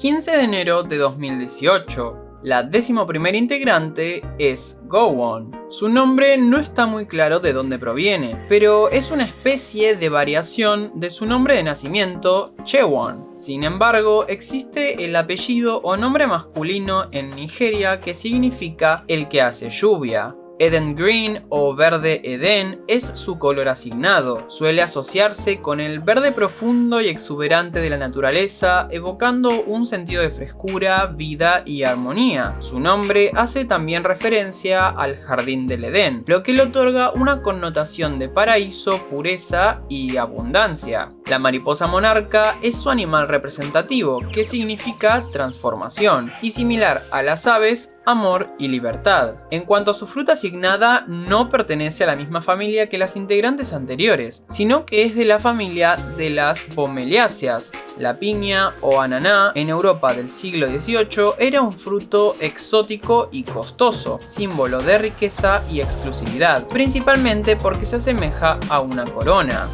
15 de enero de 2018. La 11ª integrante es Gowon. Su nombre no está muy claro de dónde proviene, pero es una especie de variación de su nombre de nacimiento, Chewon. Sin embargo, existe el apellido o nombre masculino en Nigeria que significa el que hace lluvia. Eden Green o verde Edén es su color asignado. Suele asociarse con el verde profundo y exuberante de la naturaleza, evocando un sentido de frescura, vida y armonía. Su nombre hace también referencia al jardín del Edén, lo que le otorga una connotación de paraíso, pureza y abundancia. La mariposa monarca es su animal representativo, que significa transformación, y similar a las aves, amor y libertad. En cuanto a su fruta asignada, no pertenece a la misma familia que las integrantes anteriores, sino que es de la familia de las pomeliáceas. La piña o ananá en Europa del siglo XVIII era un fruto exótico y costoso, símbolo de riqueza y exclusividad, principalmente porque se asemeja a una corona.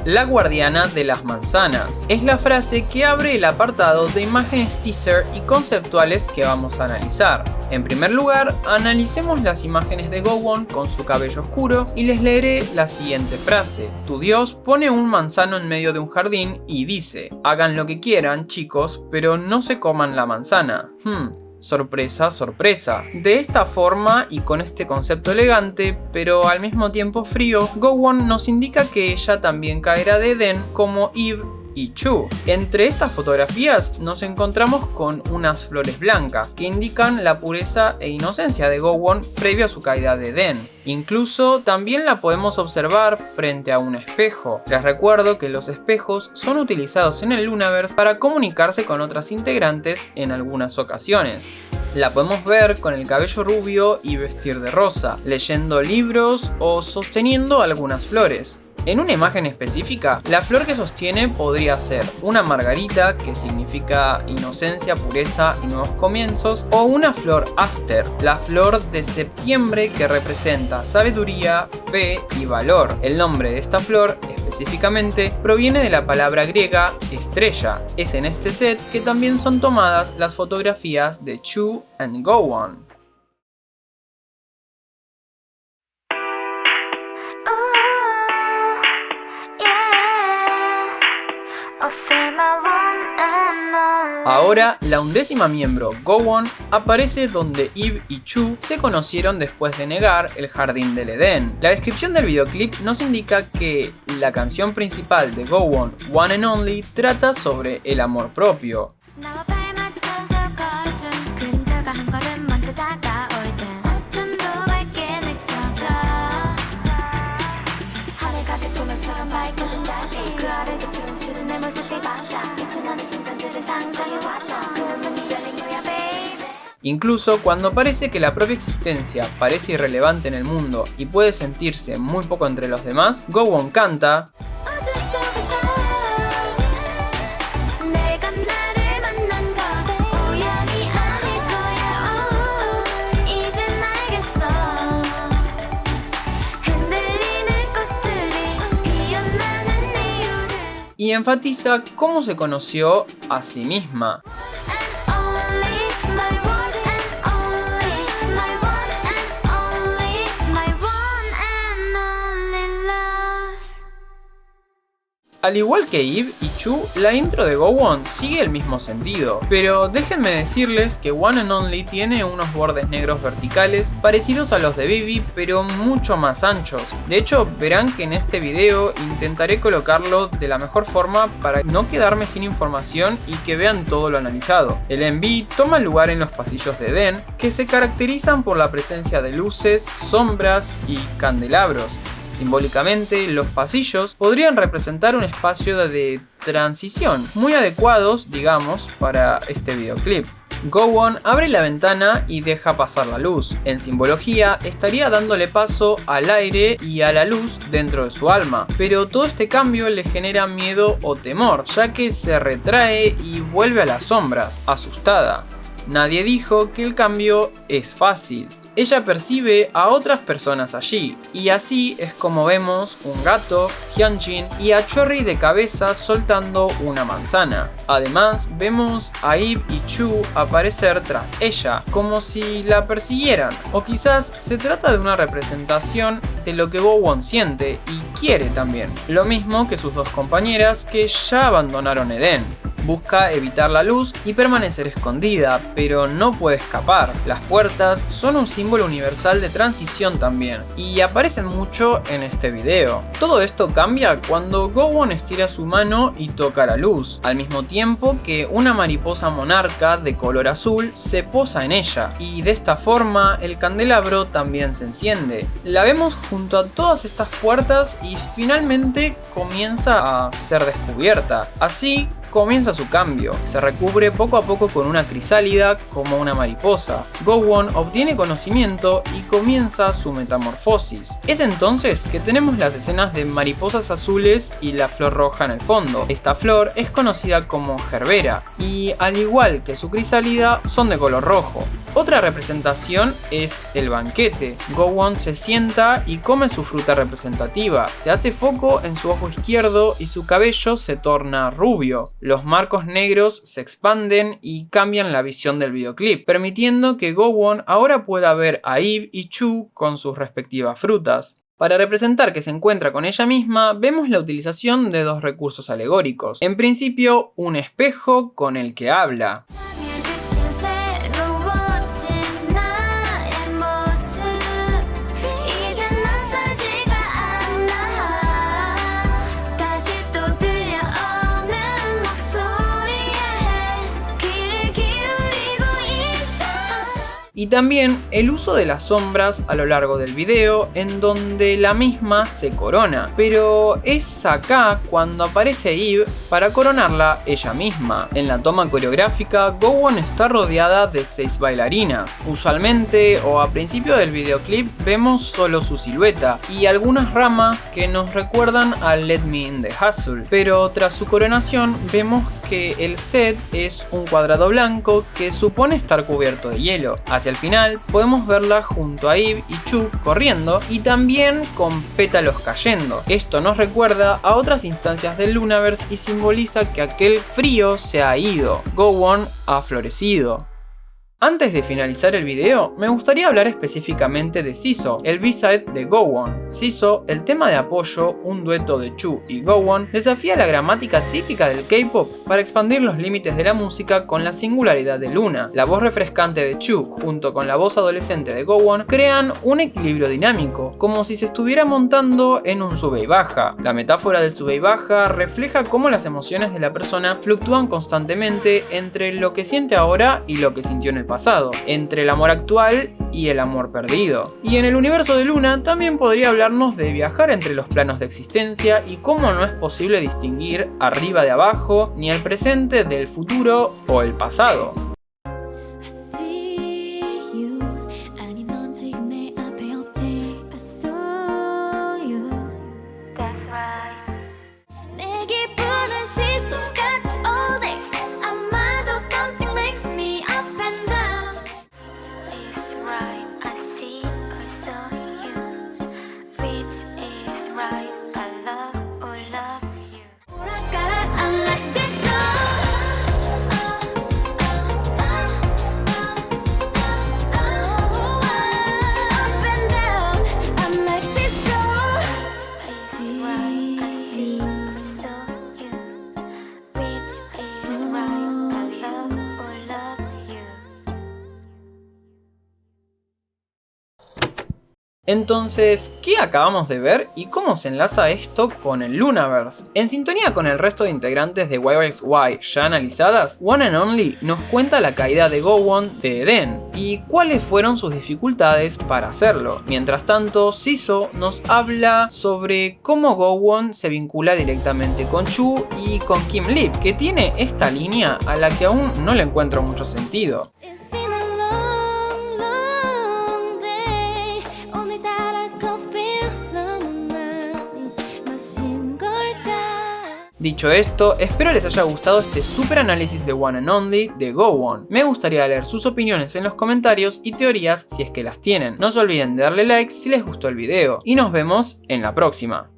La guardiana de las manzanas es la frase que abre el apartado de imágenes teaser y conceptuales que vamos a analizar. En primer lugar, analicemos las imágenes de Gowon con su cabello oscuro y les leeré la siguiente frase. Tu dios pone un manzano en medio de un jardín y dice: hagan lo que quieran, chicos, pero no se coman la manzana. Sorpresa, sorpresa. De esta forma y con este concepto elegante, pero al mismo tiempo frío, Gowon nos indica que ella también caerá de Edén como Eve y Chu. Entre estas fotografías nos encontramos con unas flores blancas que indican la pureza e inocencia de Gowon previo a su caída de Edén. Incluso también la podemos observar frente a un espejo. Les recuerdo que los espejos son utilizados en el Lunaverse para comunicarse con otras integrantes en algunas ocasiones. La podemos ver con el cabello rubio y vestir de rosa, leyendo libros o sosteniendo algunas flores. En una imagen específica, la flor que sostiene podría ser una margarita, que significa inocencia, pureza y nuevos comienzos, o una flor aster, la flor de septiembre, que representa sabiduría, fe y valor. El nombre de esta flor, específicamente, proviene de la palabra griega estrella. Es en este set que también son tomadas las fotografías de Chu and Gowon. Ahora, la 11ª miembro, Gowon, aparece donde Eve y Chu se conocieron después de negar el jardín del Edén. La descripción del videoclip nos indica que la canción principal de Gowon, One and Only, trata sobre el amor propio. Incluso cuando parece que la propia existencia parece irrelevante en el mundo y puede sentirse muy poco entre los demás, Gowon canta y enfatiza cómo se conoció a sí misma. Al igual que Eve y Chu, la intro de Gowon sigue el mismo sentido, pero déjenme decirles que One and Only tiene unos bordes negros verticales parecidos a los de Baby, pero mucho más anchos. De hecho, verán que en este video intentaré colocarlo de la mejor forma para no quedarme sin información y que vean todo lo analizado. El MV toma lugar en los pasillos de Edén, que se caracterizan por la presencia de luces, sombras y candelabros. Simbólicamente, los pasillos podrían representar un espacio de transición, muy adecuados, digamos, para este videoclip. Gowon abre la ventana y deja pasar la luz. En simbología, estaría dándole paso al aire y a la luz dentro de su alma, pero todo este cambio le genera miedo o temor, ya que se retrae y vuelve a las sombras, asustada. Nadie dijo que el cambio es fácil. ella percibe a otras personas allí, y así es como vemos un gato, Hyunjin y a Chorri de cabeza soltando una manzana. Además, vemos a Eve y Chu aparecer tras ella, como si la persiguieran, o quizás se trata de una representación de lo que Gowon siente y quiere también, lo mismo que sus dos compañeras que ya abandonaron Eden. Busca evitar la luz y permanecer escondida, pero no puede escapar. Las puertas son un símbolo universal de transición también, y aparecen mucho en este video. Todo esto cambia cuando Gowon estira su mano y toca la luz, al mismo tiempo que una mariposa monarca de color azul se posa en ella, y de esta forma el candelabro también se enciende. La vemos junto a todas estas puertas y finalmente comienza a ser descubierta. Así comienza su cambio, se recubre poco a poco con una crisálida como una mariposa. Gowon obtiene conocimiento y comienza su metamorfosis. Es entonces que tenemos las escenas de mariposas azules y la flor roja en el fondo. Esta flor es conocida como gerbera y al igual que su crisálida son de color rojo. Otra representación es el banquete. Gowon se sienta y come su fruta representativa. Se hace foco en su ojo izquierdo y su cabello se torna rubio. Los marcos negros se expanden y cambian la visión del videoclip, permitiendo que Gowon ahora pueda ver a Eve y Chu con sus respectivas frutas. Para representar que se encuentra con ella misma, vemos la utilización de dos recursos alegóricos. En principio, un espejo con el que habla. Y también el uso de las sombras a lo largo del video, en donde la misma se corona, pero es acá cuando aparece Eve para coronarla ella misma. En la toma coreográfica, Gowon está rodeada de 6 bailarinas. Usualmente o a principio del videoclip vemos solo su silueta y algunas ramas que nos recuerdan a Let Me In The Hustle, pero tras su coronación vemos que el set es un cuadrado blanco que supone estar cubierto de hielo. Hacia el final podemos verla junto a Eve y Chu corriendo y también con pétalos cayendo. Esto nos recuerda a otras instancias del Lunaverse y simboliza que aquel frío se ha ido. Gowon ha florecido. Antes de finalizar el video, me gustaría hablar específicamente de Seesaw, el B-side de Gowon. Seesaw, el tema de apoyo, un dueto de Chu y Gowon, desafía la gramática típica del K-pop para expandir los límites de la música con la singularidad de Luna. La voz refrescante de Chu, junto con la voz adolescente de Gowon, crean un equilibrio dinámico, como si se estuviera montando en un sube y baja. La metáfora del sube y baja refleja cómo las emociones de la persona fluctúan constantemente entre lo que siente ahora y lo que sintió en el pasado, entre el amor actual y el amor perdido. Y en el universo de Luna también podría hablarnos de viajar entre los planos de existencia y cómo no es posible distinguir arriba de abajo, ni el presente del futuro o el pasado. Entonces, ¿qué acabamos de ver y cómo se enlaza esto con el Lunaverse? En sintonía con el resto de integrantes de YXY ya analizadas, One and Only nos cuenta la caída de Gowon de Eden y cuáles fueron sus dificultades para hacerlo. Mientras tanto, Seesaw nos habla sobre cómo Gowon se vincula directamente con Chu y con Kim Lip, que tiene esta línea a la que aún no le encuentro mucho sentido. Dicho esto, espero les haya gustado este super análisis de One and Only de Gowon. Me gustaría leer sus opiniones en los comentarios y teorías si es que las tienen. No se olviden de darle like si les gustó el video y nos vemos en la próxima.